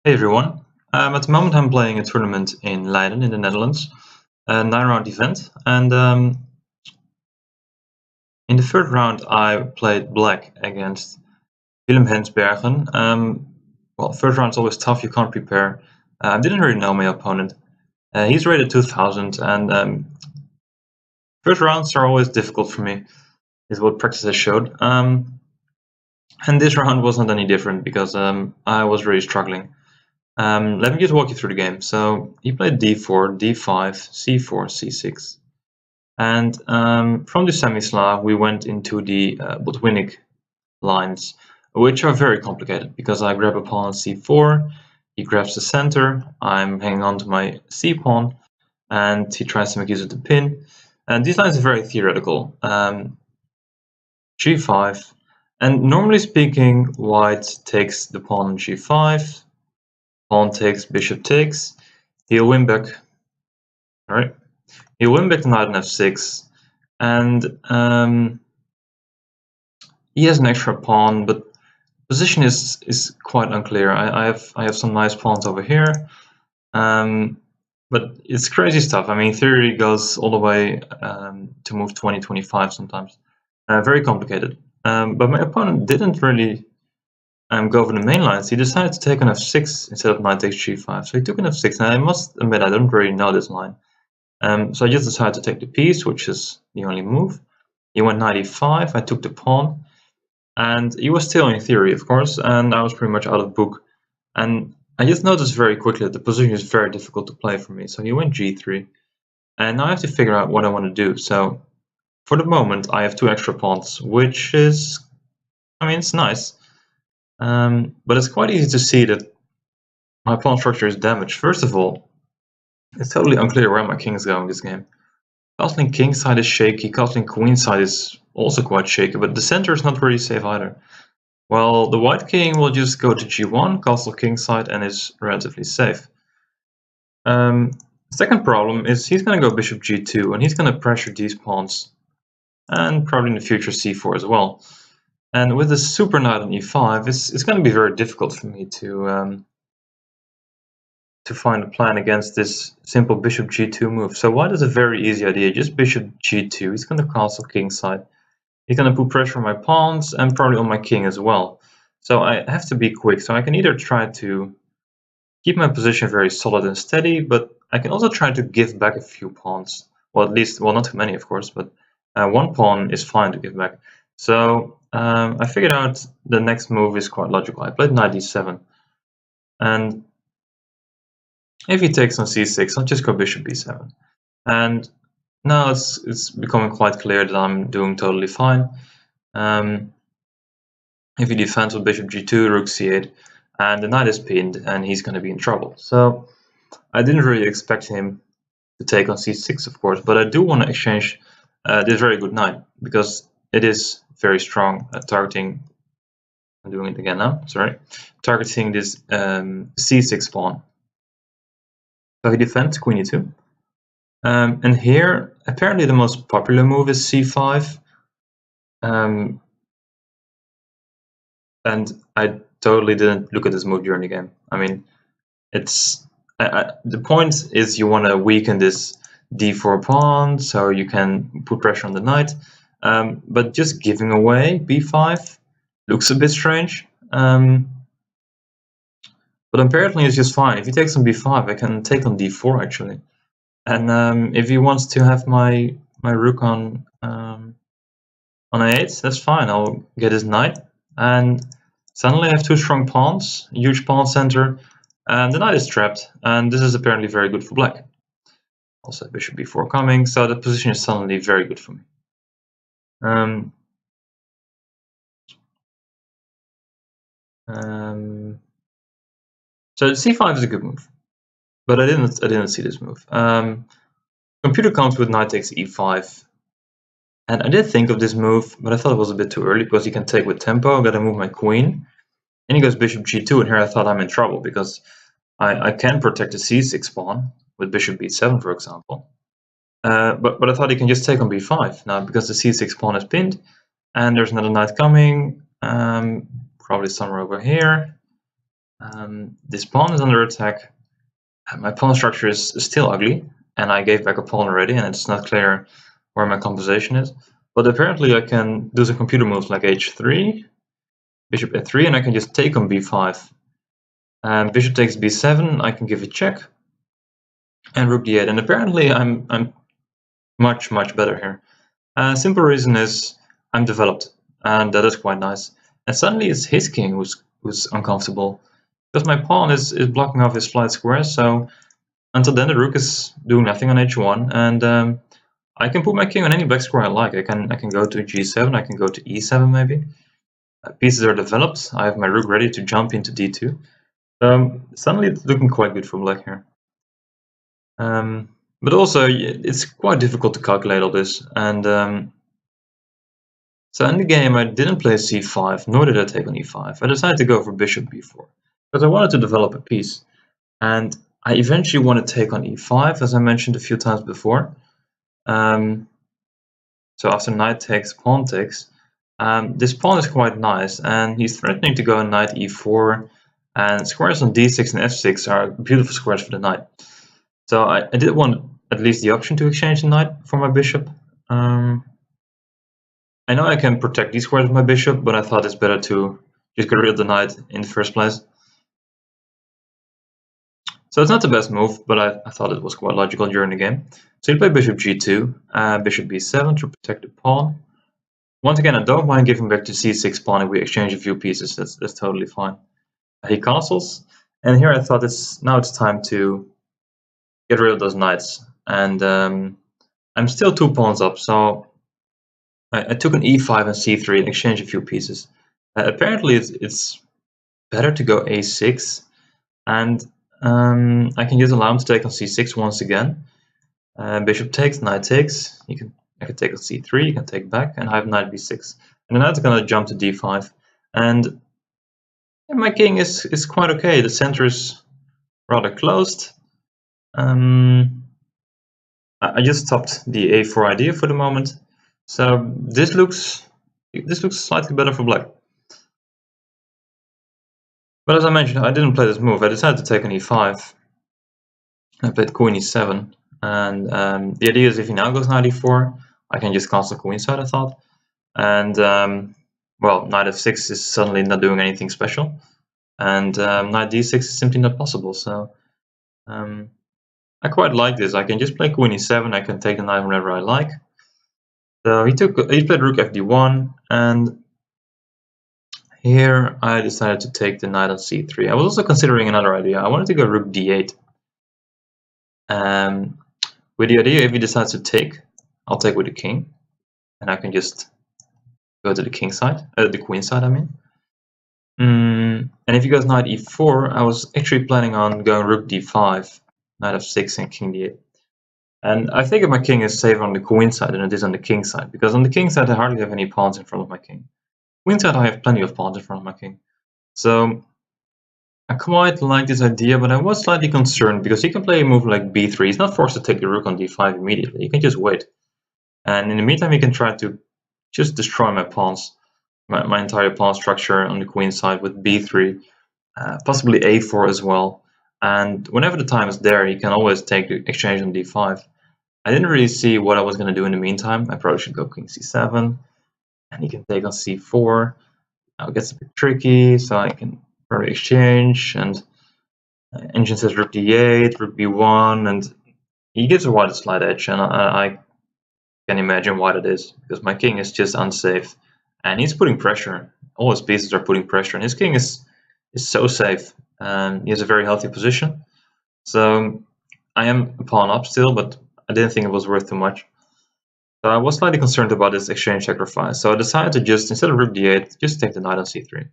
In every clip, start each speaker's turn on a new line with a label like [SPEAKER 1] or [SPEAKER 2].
[SPEAKER 1] Hey everyone. At the moment I'm playing a tournament in Leiden in the Netherlands, a 9-round event, and in the third round I played black against Willem Hensbergen. Well, first round's always tough, you can't prepare. I didn't really know my opponent. He's rated 2000, and first rounds are always difficult for me, is what practice has showed. And this round was not any different because I was really struggling. Let me just walk you through the game. So he played d4, d5, c4, c6. And from the semi-Slav, we went into the Botwinic lines, which are very complicated because I grab a pawn on c4, he grabs the center, I'm hanging on to my c-pawn, and he tries to make use of the pin. And these lines are very theoretical. g5, and normally speaking, white takes the pawn on g5, pawn takes, bishop takes, he'll win back. Alright, he'll win back the knight on f6, and he has an extra pawn, but position is quite unclear. I have some nice pawns over here, but it's crazy stuff. I mean, theory goes all the way to move 20-25 sometimes. Very complicated. But my opponent didn't really go for the main lines. He decided to take on f6 instead of knight takes g5. So he took an f6, and I must admit I don't really know this line. So I just decided to take the piece, which is the only move. He went knight e5, I took the pawn, and he was still in theory, of course, and I was pretty much out of book. And I just noticed very quickly that the position is very difficult to play for me. So he went g3, and now I have to figure out what I want to do. So for the moment, I have two extra pawns, which is, I mean, it's nice. But it's quite easy to see that my pawn structure is damaged. First of all, it's totally unclear where my king is going this game. Castling king side is shaky, castling queen side is also quite shaky, but the center is not really safe either. Well, the white king will just go to g1, castle king side, and is relatively safe. Second problem is he's going to go bishop g2, and he's going to pressure these pawns, and probably in the future c4 as well. And with the super knight on e5, it's going to be very difficult for me to find a plan against this simple bishop g2 move. So white is a very easy idea, just bishop g2. He's going to castle king side. He's going to put pressure on my pawns and probably on my king as well. So I have to be quick. So I can either try to keep my position very solid and steady, but I can also try to give back a few pawns. Well, at least, well, not too many, of course, but one pawn is fine to give back. So I figured out the next move is quite logical. I played knight d7. And if he takes on c6, I'll just go bishop b7. And now it's becoming quite clear that I'm doing totally fine. If he defends with bishop g2, rook c8, and the knight is pinned, and he's going to be in trouble. So I didn't really expect him to take on c6, of course, but I do want to exchange this very good knight, because it is very strong at targeting. I'm doing it again now, sorry. Targeting this c6 pawn. So he defends queen e2. And here, apparently the most popular move is c5. And I totally didn't look at this move during the game. I mean, it's the point is you want to weaken this d4 pawn so you can put pressure on the knight. But just giving away b5 looks a bit strange. But apparently it's just fine. If he takes on b5, I can take on d4 actually. And if he wants to have my rook on a8, that's fine. I'll get his knight, and suddenly I have two strong pawns, huge pawn center, and the knight is trapped. And this is apparently very good for black. Also bishop b4 coming, so the position is suddenly very good for me. So c5 is a good move, but I didn't see this move. Computer comes with knight takes e5, and I did think of this move, but I thought it was a bit too early because he can take with tempo. I gotta move my queen, and he goes bishop g2, and here I thought I'm in trouble because I can protect the c6 pawn with bishop b7, for example. But I thought he can just take on b5 now because the c6 pawn is pinned, and there's another knight coming, probably somewhere over here. This pawn is under attack. My pawn structure is still ugly, and I gave back a pawn already, and it's not clear where my compensation is. But apparently I can do some computer moves like h3, bishop a3, and I can just take on b5. Bishop takes b7, I can give a check, and rook d8. And apparently I'm much better here. Simple reason is I'm developed, and that is quite nice. And suddenly it's his king who's uncomfortable, because my pawn is blocking off his flight square. So until then the rook is doing nothing on h1, and I can put my king on any black square I like. I can go to g7, I can go to e7 maybe. Pieces are developed. I have my rook ready to jump into d2. Suddenly it's looking quite good for black here. But also it's quite difficult to calculate all this, and so in the game I didn't play c5, nor did I take on e5. I decided to go for bishop b4 because I wanted to develop a piece, and I eventually want to take on e5, as I mentioned a few times before. So after knight takes, pawn takes. This pawn is quite nice, and he's threatening to go on knight e4, and squares on d6 and f6 are beautiful squares for the knight. So I did want at least the option to exchange the knight for my bishop. I know I can protect these squares with my bishop, but I thought it's better to just get rid of the knight in the first place. So it's not the best move, but I thought it was quite logical during the game. So you play bishop g2, bishop b7 to protect the pawn. Once again, I don't mind giving back to c6 pawn if we exchange a few pieces. That's totally fine. He castles, and here I thought now it's time to get rid of those knights. And I'm still 2 pawns up, so I took an e5 and c3 and exchanged a few pieces. Apparently it's better to go a6, and I can just allow him to take on c6 once again. Bishop takes, knight takes. I can take on c3, you can take back, and I have knight b6. And the knight's gonna jump to d5. And my king is quite okay. The center is rather closed. I just stopped the a4 idea for the moment. So this looks slightly better for black. But as I mentioned, I didn't play this move. I decided to take an e5. I played queen e7, and the idea is if he now goes knight e4, I can just castle queenside, I thought. And well, knight f6 is suddenly not doing anything special, and knight d6 is simply not possible. So I quite like this. I can just play queen e7. I can take the knight whenever I like. So he played rook fd1, and here I decided to take the knight on c3. I was also considering another idea. I wanted to go rook d8. With the idea, if he decides to take, I'll take with the king, and I can just go to the king side, the queen side, I mean. And if he goes knight e4, I was actually planning on going rook d5, knight f6, and king d8. And I think my king is safer on the queen side than it is on the king side, because on the king side I hardly have any pawns in front of my king. Queen side I have plenty of pawns in front of my king. So I quite like this idea, but I was slightly concerned because he can play a move like b3. He's not forced to take the rook on d5 immediately. He can just wait. And in the meantime, he can try to just destroy my pawns, my entire pawn structure on the queen side with b3, possibly a4 as well. And whenever the time is there, he can always take the exchange on d5. I didn't really see what I was going to do in the meantime. I probably should go king c7, and he can take on c4. Now it gets a bit tricky, so I can probably exchange, and engine says rook d8, rook b1, and he gives a wide slight edge, and I can imagine why that is, because my king is just unsafe, and he's putting pressure. All his pieces are putting pressure, and his king is so safe, and he has a very healthy position. So I am a pawn up still, but I didn't think it was worth too much. So I was slightly concerned about this exchange sacrifice, so I decided to just, instead of rook d8, just take the knight on c3.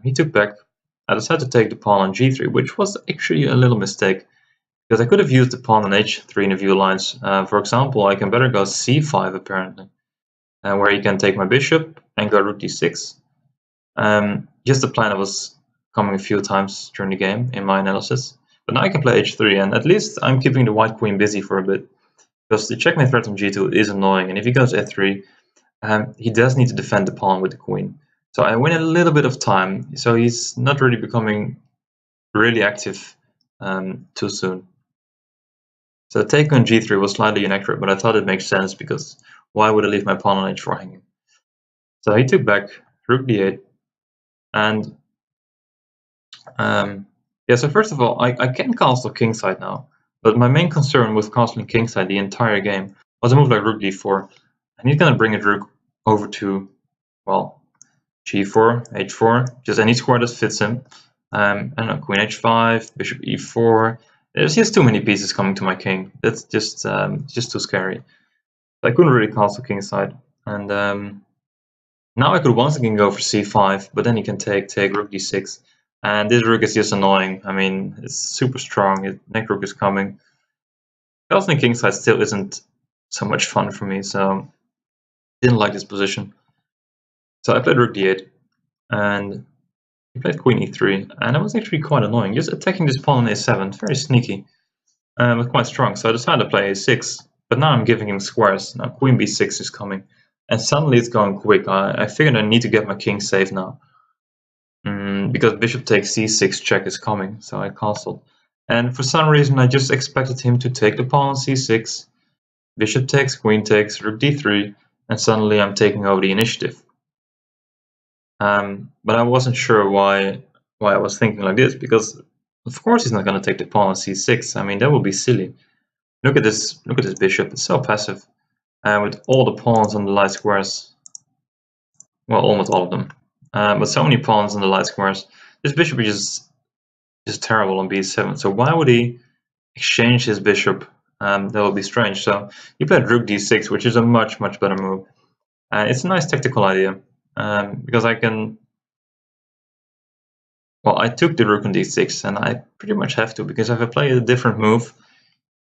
[SPEAKER 1] He took back. I decided to take the pawn on g3, which was actually a little mistake, because I could have used the pawn on h3 in the view lines. For example, I can better go c5 apparently, where he can take my bishop and go rook d6. Just a plan that was coming a few times during the game in my analysis. But now I can play h3, and at least I'm keeping the white queen busy for a bit, because the checkmate threat on g2 is annoying, and if he goes f3, he does need to defend the pawn with the queen. So I win a little bit of time, so he's not really becoming really active too soon. So the take on g3 was slightly inaccurate, but I thought it makes sense because why would I leave my pawn on h4 hanging? So he took back rook d8, and yeah. So first of all, I can castle kingside now, but my main concern with castling kingside the entire game was a move like rook d4, and he's gonna bring his rook over to, well, g4, h4, just any square that fits him. I don't know, queen h5, bishop e4. There's just too many pieces coming to my king. That's just too scary. I couldn't really castle kingside, and now I could once again go for c5, but then he can take rook d6, and this rook is just annoying. I mean, it's super strong. Neck rook is coming. Castling kingside still isn't so much fun for me, so didn't like this position. So I played rook d8, and he played queen e3, and it was actually quite annoying. Just attacking this pawn on a7, very sneaky, but quite strong. So I decided to play a6, but now I'm giving him squares. Now queen b6 is coming, and suddenly it's going quick. I figured I need to get my king safe now, because bishop takes c6 check is coming, so I castled. And for some reason I just expected him to take the pawn on c6, bishop takes, queen takes, rook d3, and suddenly I'm taking over the initiative. But I wasn't sure why I was thinking like this, because of course he's not going to take the pawn on c6. I mean, that would be silly. Look at this bishop. It's so passive, with all the pawns on the light squares. Well, almost all of them, but so many pawns on the light squares. This bishop is just terrible on b7. So why would he exchange his bishop? That would be strange. So he played rook d6, which is a much better move. It's a nice tactical idea, because I can. Well, I took the rook on d6, and I pretty much have to, because if I play a different move,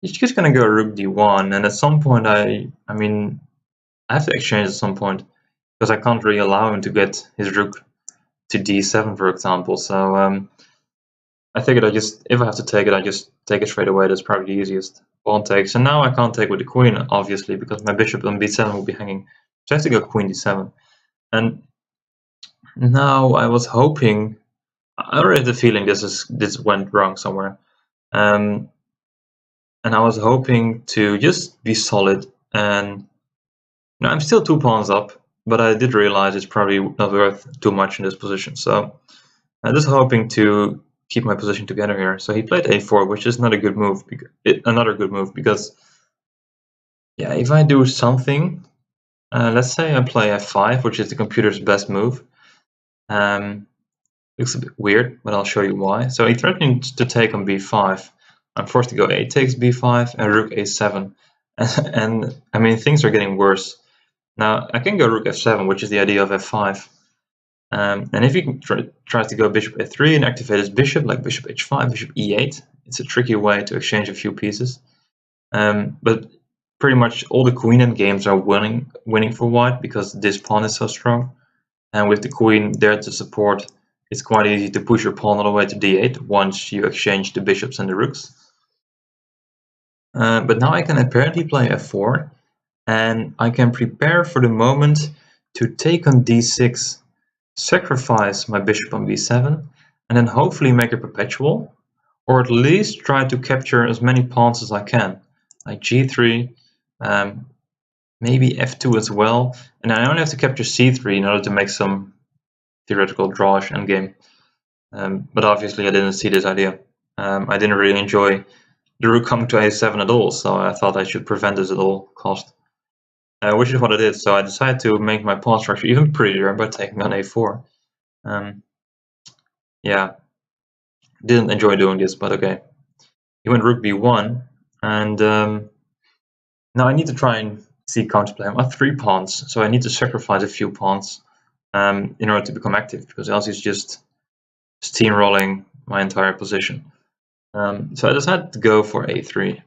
[SPEAKER 1] he's just gonna go rook d1, and at some point I mean, I have to exchange at some point, because I can't really allow him to get his rook to d7, for example. So I figured if I have to take it, I just take it straight away. That's probably the easiest. Pawn takes, and now I can't take with the queen, obviously, because my bishop on b7 will be hanging. So I have to go queen d7, and now I was hoping. I already had the feeling this went wrong somewhere, and I was hoping to just be solid. And I'm still 2 pawns up, but I did realize it's probably not worth too much in this position. So I'm just hoping to keep my position together here. So he played a4, which is not a good move. Another good move, because yeah, if I do something, let's say I play f5, which is the computer's best move. Looks a bit weird, but I'll show you why. So he threatened to take on b5. I'm forced to go a takes b5 and rook a7. And I mean, things are getting worse. Now I can go rook f7, which is the idea of f5. And if he tries to go bishop a3 and activate his bishop, like bishop h5, bishop e8, it's a tricky way to exchange a few pieces. But pretty much all the queen endgames are winning for white, because this pawn is so strong. And with the queen there to support, it's quite easy to push your pawn all the way to d8 once you exchange the bishops and the rooks. But now I can apparently play f4, and I can prepare for the moment to take on d6, sacrifice my bishop on b7, and then hopefully make it perpetual, or at least try to capture as many pawns as I can, like g3, maybe f2 as well, and I only have to capture c3 in order to make some theoretical drawish endgame. But obviously I didn't see this idea. I didn't really enjoy the rook coming to a7 at all, so I thought I should prevent this at all cost. Which is what I did. So I decided to make my pawn structure even prettier by taking on a4. Yeah, didn't enjoy doing this, but okay. He went rook b1, and now I need to try and see counterplay. I have 3 pawns, so I need to sacrifice a few pawns in order to become active, because else he's just steamrolling my entire position. So I decided to go for a3.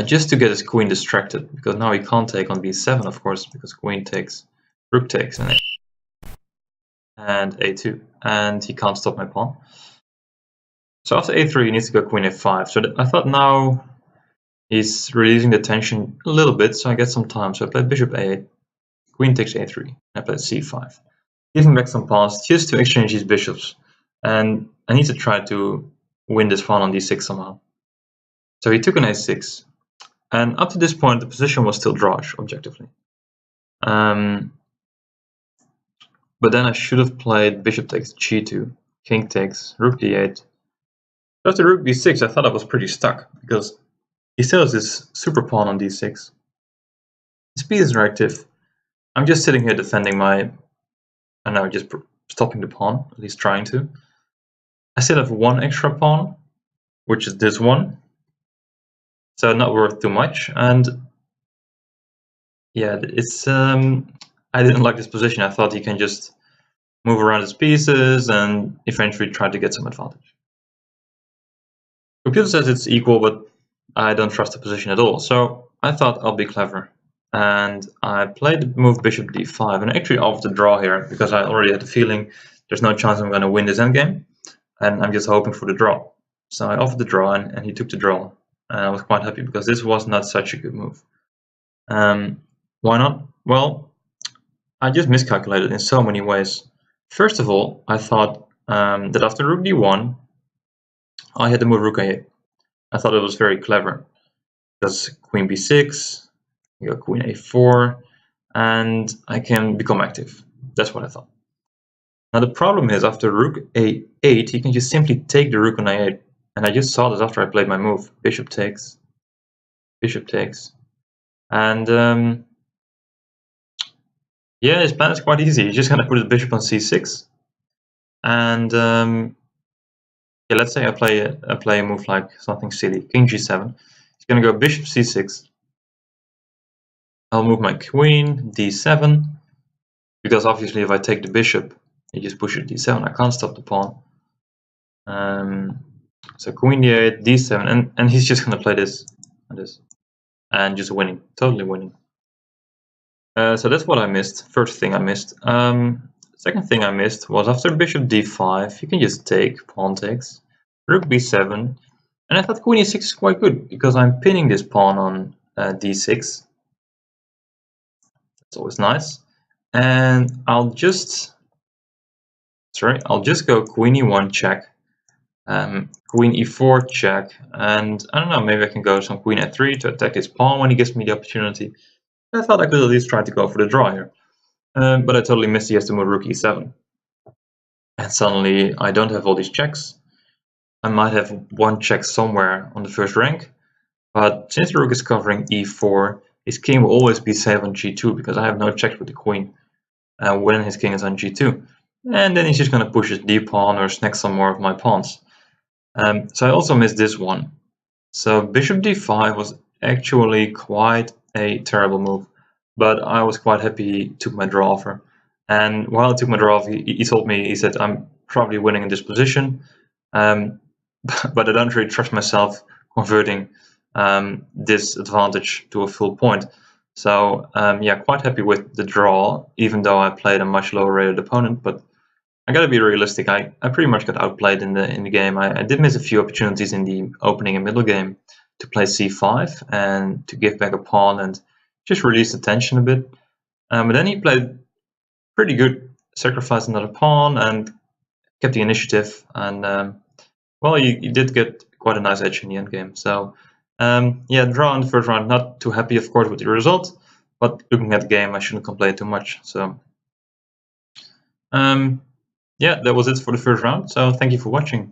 [SPEAKER 1] Just to get his queen distracted, because now he can't take on b7, of course, because queen takes, rook takes, and a2, and he can't stop my pawn. So after a3, he needs to go queen f5. So I thought now he's releasing the tension a little bit, so I get some time. So I played bishop a8, queen takes a3, and I played c5, giving back some pawns just to exchange these bishops. and I need to try to win this pawn on d6 somehow. So he took an a6, and up to this point the position was still drawish objectively. But then I should have played bishop takes g2, king takes, rook d8. After rook d6, I thought I was pretty stuck, because he still has this super pawn on d6. His pieces are active. I'm just sitting here defending my... and now just stopping the pawn, at least trying to. I still have one extra pawn, which is this one. So not worth too much, and yeah, it's... I didn't like this position. I thought he can just move around his pieces and eventually try to get some advantage. Computer says it's equal, but I don't trust the position at all. So I thought I'll be clever. And I played the move bishop d5, and actually offered the draw here, because I already had the feeling there's no chance I'm going to win this endgame. And I'm just hoping for the draw. So I offered the draw, and he took the draw. And I was quite happy, because this was not such a good move. Why not? Well, I just miscalculated in so many ways. First of all, I thought that after rook d1, I had to move rook a8. I thought it was very clever, because queen b6, you got queen a4, and I can become active. That's what I thought. Now the problem is, after rook a8, he can just simply take the rook on a8. And I just saw this after I played my move. Bishop takes, and yeah, his plan is quite easy. He's just going to put his bishop on c6, and yeah, let's say I play a move like something silly, king g7. He's going to go bishop c6. I'll move my queen d7, because obviously if I take the bishop, he just pushes d7. I can't stop the pawn. So queen d8, d7, and he's just going to play this and this, and just winning, totally winning. So that's what I missed. First thing I missed. Second thing I missed was after bishop d5, you can just take, pawn takes, rook b7, and I thought queen e6 is quite good, because I'm pinning this pawn on d6. That's always nice. And I'll just go queen e1 check, queen e4 check, and I don't know, maybe I can go some queen f3 to attack his pawn when he gives me the opportunity. I thought I could at least try to go for the draw here. But I totally missed. He has to move rook e7. And suddenly I don't have all these checks. I might have one check somewhere on the first rank, but since the rook is covering e4, his king will always be safe on g2, because I have no checks with the queen when his king is on g2. And then he's just going to push his d pawn or snag some more of my pawns. So I also missed this one. So bishop d5 was actually quite a terrible move, but I was quite happy he took my draw offer. And while he took my draw offer, he told me, he said, I'm probably winning in this position, but I don't really trust myself converting this advantage to a full point. So yeah, quite happy with the draw, even though I played a much lower rated opponent. But I gotta be realistic. I pretty much got outplayed in the game. I did miss a few opportunities in the opening and middle game to play c5 and to give back a pawn and just release the tension a bit. But then he played pretty good, sacrificed another pawn and kept the initiative. And well, he did get quite a nice edge in the end game. So yeah, draw in the first round. Not too happy, of course, with the result, but looking at the game, I shouldn't complain too much. So yeah, that was it for the first round. So thank you for watching.